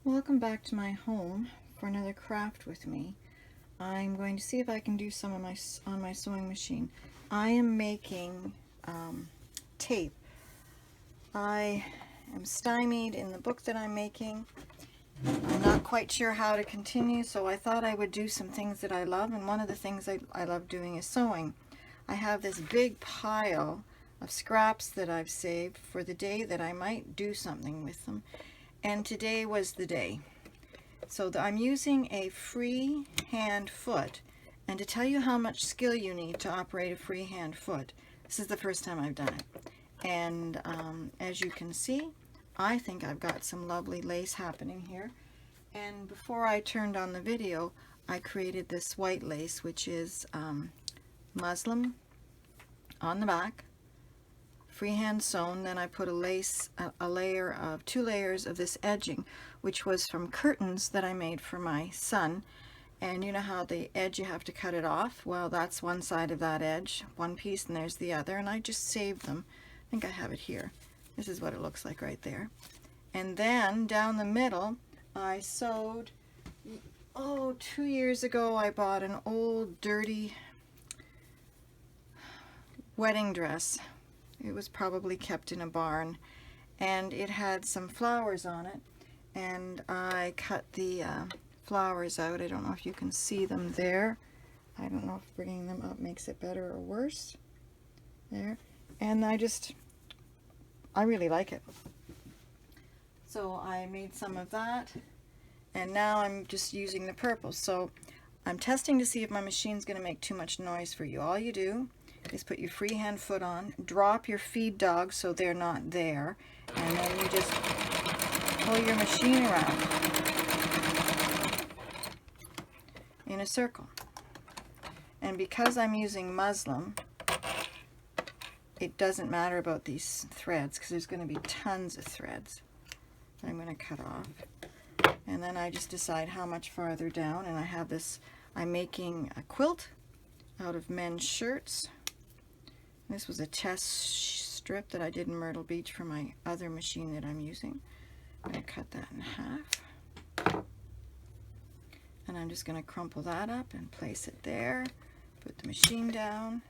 Welcome back to my home for another craft with me. I'm going to see if I can do some of on my sewing machine. I am making tape. I am stymied in the book that I'm making. I'm not quite sure how to continue, so I thought I would do some things that I love, and one of the things I love doing is sewing. I have this big pile of scraps that I've saved for the day that I might do something with them. And today was the day. So I'm using a free hand foot, and to tell you how much skill you need to operate a free hand foot, this is the first time I've done it. And as you can see, I think I've got some lovely lace happening here. And before I turned on the video, I created this white lace, which is muslin on the back, freehand sewn. Then I put two layers of this edging, which was from curtains that I made for my son. And you know how the edge, you have to cut it off? Well, that's one side of that edge, one piece, and there's the other, and I just saved them. I think I have it here. This is what it looks like right there. And then down the middle, I sewed, 2 years ago I bought an old dirty wedding dress. It was probably kept in a barn, and it had some flowers on it, and I cut the flowers out. I don't know if you can see them there. I don't know if bringing them up makes it better or worse. There. And I really like it. So I made some of that, and now I'm just using the purple. So I'm testing to see if my machine's going to make too much noise for you. All you do is put your freehand foot on, drop your feed dogs so they're not there, and then you just pull your machine around in a circle. And because I'm using muslin, it doesn't matter about these threads, because there's going to be tons of threads that I'm going to cut off. And then I just decide how much farther down, and I have this, I'm making a quilt out of men's shirts. This was a test strip that I did in Myrtle Beach for my other machine that I'm using. I'm going to cut that in half. And I'm just going to crumple that up and place it there. Put the machine down.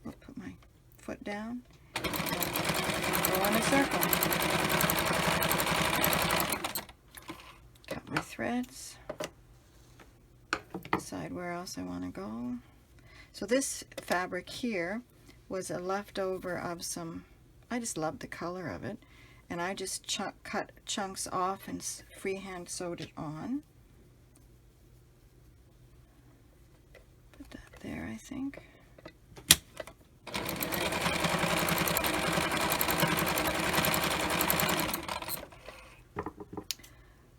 Put my foot down. And go in a circle. Cut my threads. Decide where else I want to go. So this fabric here was a leftover of some, I just loved the color of it, and I just cut chunks off and freehand sewed it on. Put that there, I think.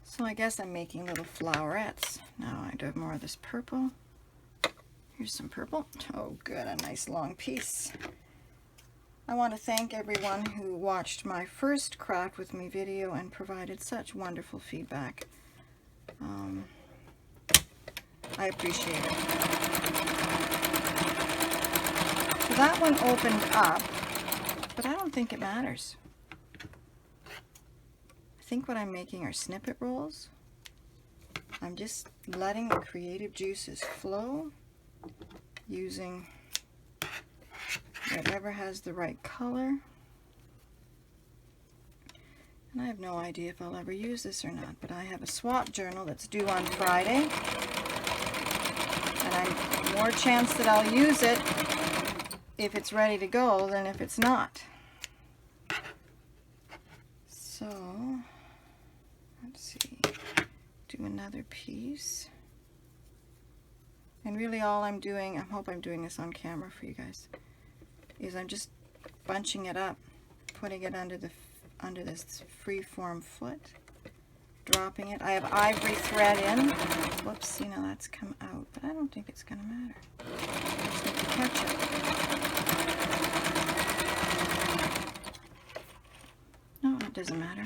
So I guess I'm making little flowerets. Now I do have more of this purple. Here's some purple. Oh good, a nice long piece. I want to thank everyone who watched my first Craft With Me video and provided such wonderful feedback. I appreciate it. So that one opened up, but I don't think it matters. I think what I'm making are Snipit rolls. I'm just letting the creative juices flow, using whatever has the right color. And I have no idea if I'll ever use this or not, but I have a swap journal that's due on Friday, and I'm more chance that I'll use it if it's ready to go than if it's not. So let's see, do another piece. And really all I'm doing, I hope I'm doing this on camera for you guys, is I'm just bunching it up, putting it under this free-form foot, dropping it. I have ivory thread in. Whoops, see, now that's come out, but I don't think it's going to matter. I just need to catch it. No, it doesn't matter.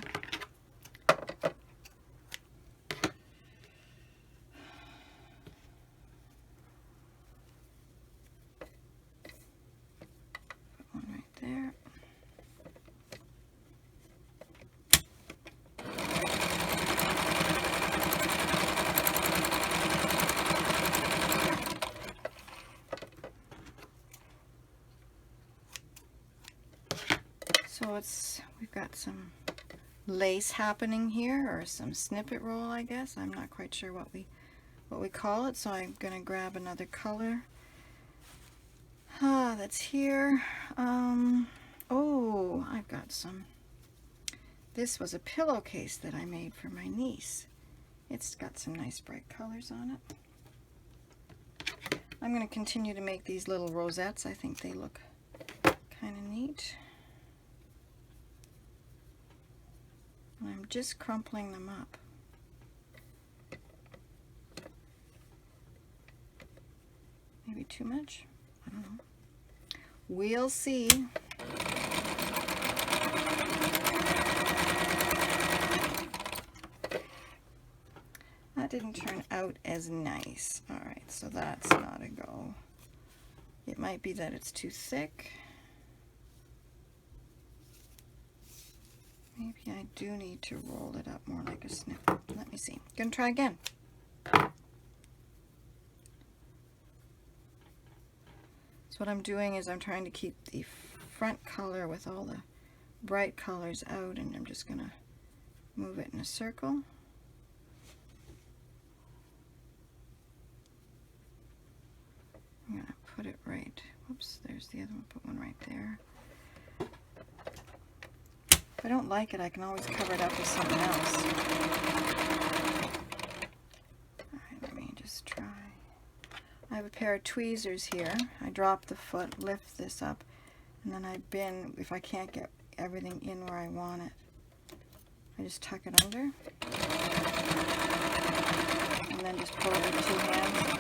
There. we've got some lace happening here, or some snippet roll, I guess. I'm not quite sure what we call it, so I'm gonna grab another color. That's here. Oh, I've got some. This was a pillowcase that I made for my niece. It's got some nice bright colors on it. I'm going to continue to make these little rosettes. I think they look kind of neat. And I'm just crumpling them up. Maybe too much? I don't know. We'll see. That didn't turn out as nice. Alright, so that's not a go. It might be that it's too thick. Maybe I do need to roll it up more like a snippet. Let me see. Gonna try again. So what I'm doing is I'm trying to keep the front color with all the bright colors out, and I'm just gonna move it in a circle. I'm gonna put it right. Whoops, there's the other one. Put one right there. If I don't like it, I can always cover it up with something else. Alright, let me just try. I have a pair of tweezers here. I drop the foot, lift this up, and then I bend. If I can't get everything in where I want it, I just tuck it under, and then just pull it with 2 hands.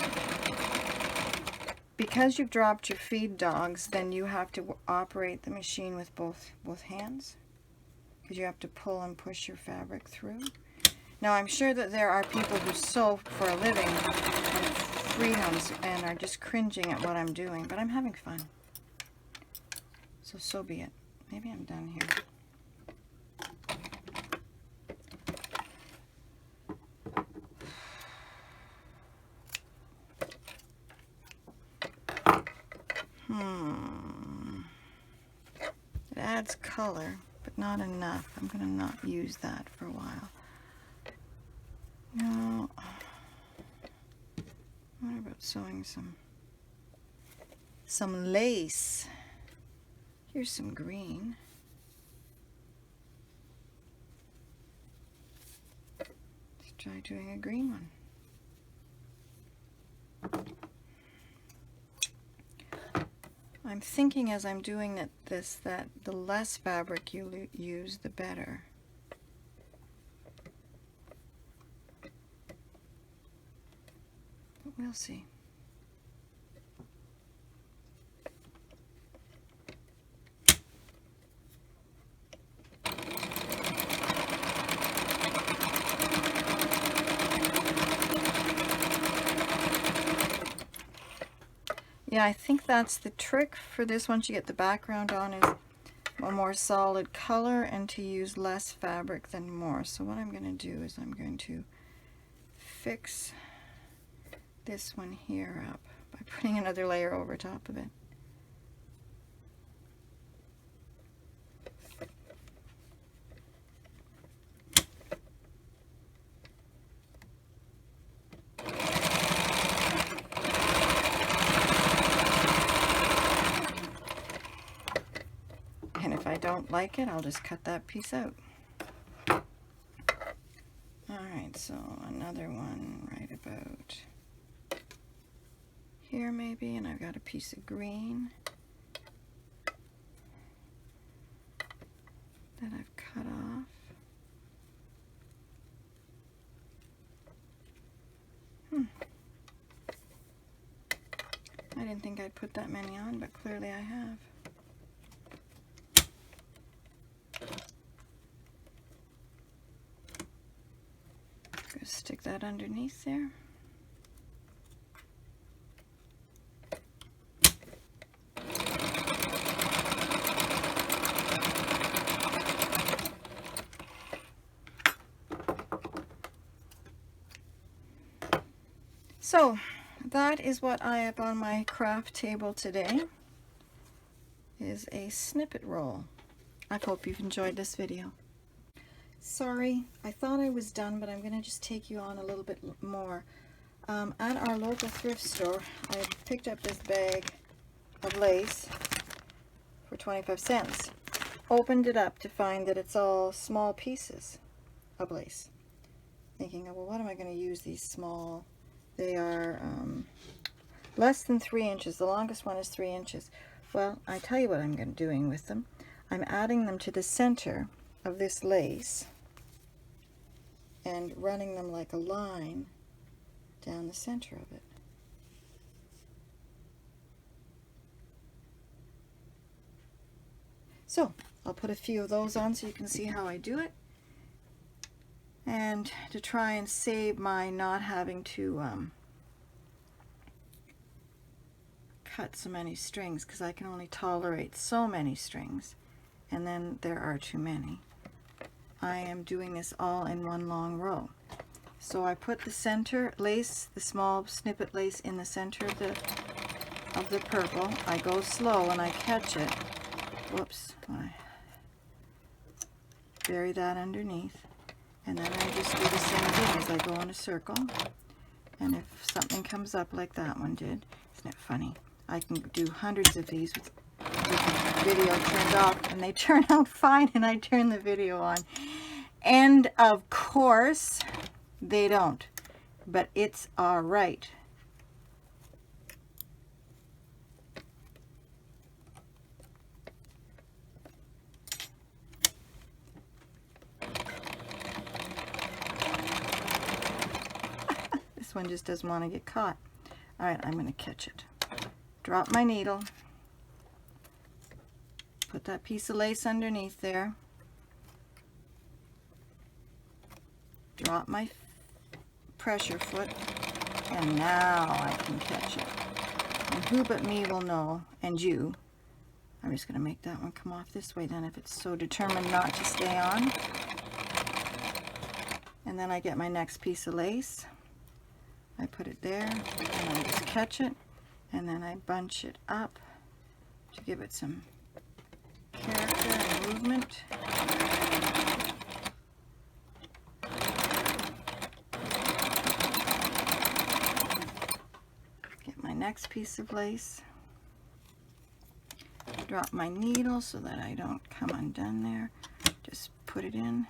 Because you've dropped your feed dogs, then you have to operate the machine with both hands, because you have to pull and push your fabric through. Now I'm sure that there are people who sew for a living and freedoms and are just cringing at what I'm doing, but I'm having fun. So be it. Maybe I'm done here. It adds color, but not enough. I'm going to not use that for a while. No. What about sewing some lace? Here's some green. Let's try doing a green one. I'm thinking as I'm doing this that the less fabric you use, the better. But we'll see. Yeah, I think that's the trick for this once you get the background on, is a more solid color and to use less fabric than more. So what I'm going to do is I'm going to fix this one here up by putting another layer over top of it. Don't like it, I'll just cut that piece out. Alright, so another one right about here maybe, and I've got a piece of green that I've cut off. I didn't think I'd put that many on, but clearly I have. Stick that underneath there. So that is what I have on my craft table today, is a snippet roll. I hope you've enjoyed this video. Sorry, I thought I was done, but I'm going to just take you on a little bit more. At our local thrift store, I picked up this bag of lace for 25 cents. Opened it up to find that it's all small pieces of lace. Thinking, well, what am I going to use these small? They are less than 3 inches. The longest one is 3 inches. Well, I tell you what I'm doing with them. I'm adding them to the center of this lace and running them like a line down the center of it. So I'll put a few of those on so you can see how I do it, and to try and save my not having to cut so many strings, because I can only tolerate so many strings, and then there are too many. I am doing this all in one long row. So I put the center lace, the small snippet lace, in the center of the purple. I go slow and I catch it. Whoops. I bury that underneath. And then I just do the same thing as I go in a circle. And if something comes up like that one did, isn't it funny? I can do hundreds of these with the video turned off, and they turn out fine, and I turn the video on. And of course, they don't, but it's all right. This one just doesn't want to get caught. All right, I'm going to catch it. Drop my needle. Put that piece of lace underneath there. Drop my pressure foot, and now I can catch it. And who but me will know, and you. I'm just going to make that one come off this way then, if it's so determined not to stay on. And then I get my next piece of lace. I put it there, and I just catch it, and then I bunch it up to give it some character and movement. Next piece of lace. Drop my needle so that I don't come undone there. Just put it in.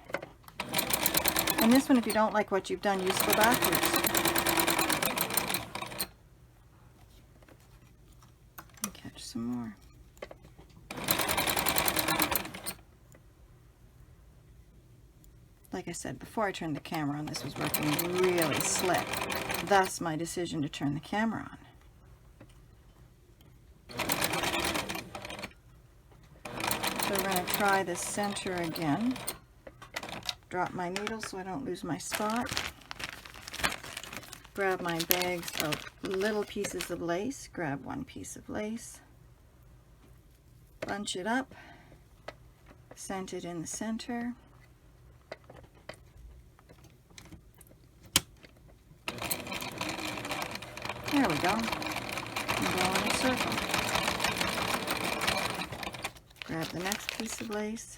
And this one, if you don't like what you've done, you just go backwards. And catch some more. Like I said, before I turned the camera on, this was working really slick. Thus my decision to turn the camera on. So we're going to try the center again. Drop my needle so I don't lose my spot. Grab my bags of little pieces of lace. Grab one piece of lace. Bunch it up. Cent it in the center. There we go. And go in a circle. Grab the next piece of lace.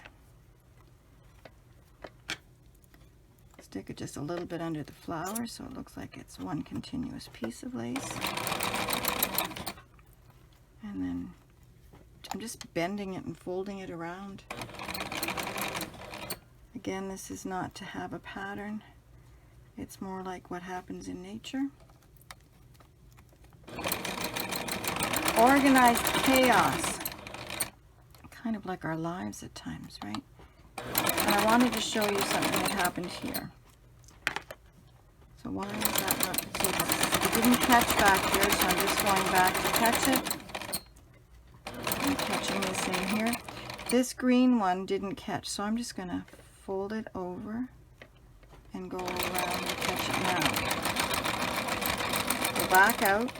Stick it just a little bit under the flower so it looks like it's one continuous piece of lace. And then I'm just bending it and folding it around. Again, this is not to have a pattern. It's more like what happens in nature. Organized chaos. Kind of like our lives at times, right? And I wanted to show you something that happened here. So why is that not? So it didn't catch back here, so I'm just going back to catch it. I'm catching this in here. This green one didn't catch, so I'm just going to fold it over and go around and catch it now. Go back out,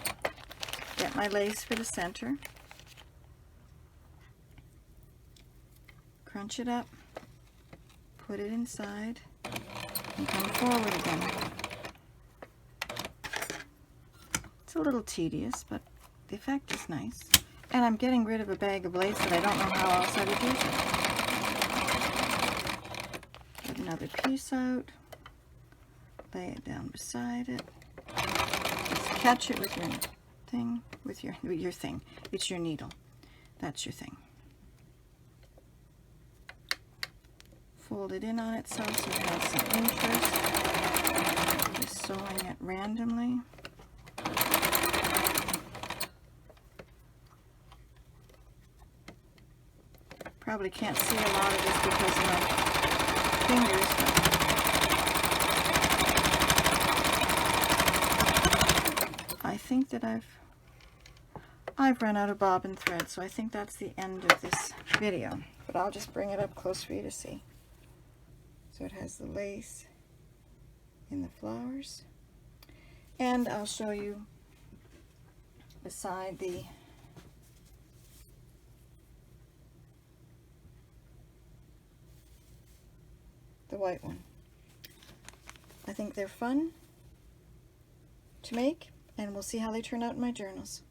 get my lace for the center. Crunch it up, put it inside, and come forward again. It's a little tedious, but the effect is nice. And I'm getting rid of a bag of lace that I don't know how else I would use it. another piece out, lay it down beside it. Just catch it with your thing, with your thing. It's your needle. That's your thing. Fold it in on itself so it has some interest. Just sewing it randomly. Probably can't see a lot of this because of my fingers, but I think that I've run out of bobbin thread, so I think that's the end of this video. But I'll just bring it up close for you to see. So it has the lace in the flowers, and I'll show you beside the white one. I think they're fun to make, and we'll see how they turn out in my journals.